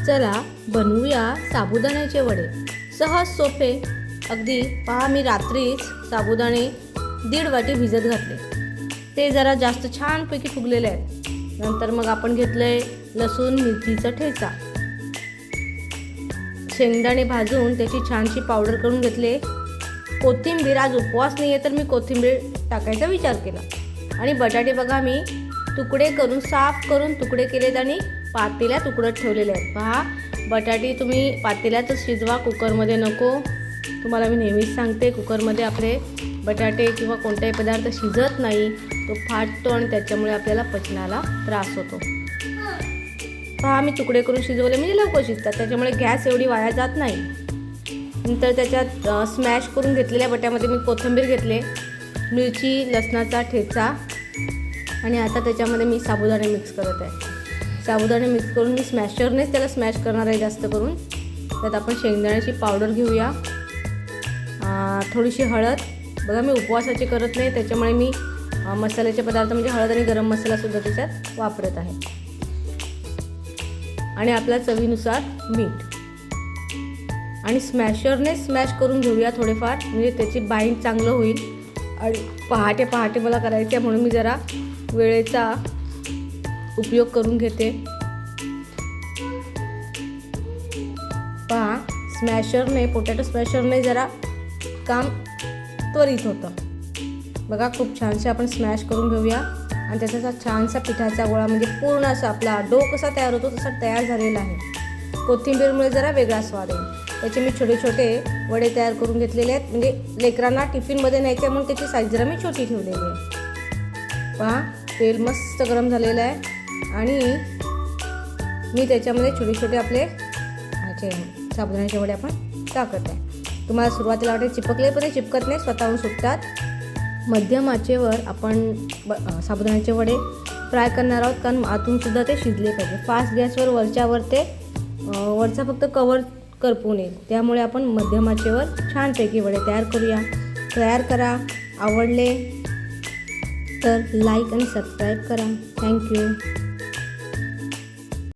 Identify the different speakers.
Speaker 1: चला बनवूया साबुदाण्याचे वडे. सहज सोपे अगदी. पहा, मी रात्रीच साबुदाणे 1.5 वाटी भिजत घातले. ते जरा जास्त छानपैकी फुगलेले आहेत. नंतर मग आपण घेतलंय लसूण मिरचीचा ठेचा, शेंगदाणे भाजून त्याची छानशी पावडर करून घेतले. कोथिंबीर, आज उपवास नाही आहे तर मी कोथिंबीर टाकायचा विचार केला. आणि बटाटे बघा, मी तुकडे करून साफ करून तुकडे केलेत आणि पातेल्यात उकडत ठेवलेले आहेत. पहा, बटाटे तुम्ही पातेल्यातच शिजवा, कुकरमध्ये नको. तुम्हाला मी नेहमीच सांगते, कुकरमध्ये आपले बटाटे किंवा कोणताही पदार्थ शिजत नाही, तो फाटतो आणि त्याच्यामुळे आपल्याला पचनाला त्रास होतो. पहा, मी तुकडे करून शिजवले म्हणजे लवकर शिजतात, त्याच्यामुळे गॅस एवढी वाया जात नाही. नंतर त्याच्यात स्मॅश करून घेतलेल्या बटाट्यामध्ये मी कोथिंबीर घेतले, मिरची, लसणाचा ठेचा आणि आता त्याच्यामध्ये मी साबुदाणे मिक्स करत आहे. साबुदाणे मिक्स करून मी स्मॅशरनेच त्याला स्मॅश करणार आहे जास्त करून. त्यात आपण शेंगदाण्याची पावडर घेऊया, थोडीशी हळद. बघा, मी उपवासाची करत नाही, त्याच्यामुळे मी मसाल्याचे पदार्थ म्हणजे हळद आणि गरम मसालासुद्धा त्याच्यात वापरत आहे. आणि आपल्या चवीनुसार मीठ. आणि स्मॅशरने स्मॅश करून घेऊया थोडेफार, म्हणजे त्याची बाइंड चांगलं होईल. आणि पहाटे पहाटे मला करायचे आहे म्हणून मी जरा वेळेचा उपयोग करून घेते. पहा, स्मॅशरने, पोटॅटो स्मॅशरने जरा काम त्वरित होतं. बघा, खूप छानसे आपण स्मॅश करून घेऊया. आणि त्याचा असा छानसा पिठाचा गोळा, म्हणजे पूर्ण असा आपला डो कसा तयार होतो तसा तयार झालेला आहे. कोथिंबीरमुळे जरा वेगळा स्वाद येईल. त्याचे मी छोटे छोटे वडे तयार करून घेतलेले आहेत, म्हणजे लेकरांना टिफिनमध्ये न्यायचे म्हणून त्याची साईज जरा मी छोटी ठेवलेली आहे. पहा, तेल मस्त गरम झालेलं आहे आणि मी त्याच्यामध्ये छोटे छोटे आपले साबुदाण्याचे वडे आपण टाकत आहे. तुम्हाला सुरुवातीला वाटेल चिपकले, पण ते चिपकत नाही, स्वतःहून सुटतात. मध्यम आचेवर आपण साबुदाण्याचे वडे फ्राय करणार आहोत, कारण आतूनसुद्धा ते शिजले पाहिजे. फास्ट गॅसवर वरच्यावर ते वरचा फक्त कवर करपू नये, त्यामुळे आपण मध्यम आचेवर छानपैकी वडे तयार करा. आवडले तर लाईक आणि सबस्क्राईब करा. थँक्यू.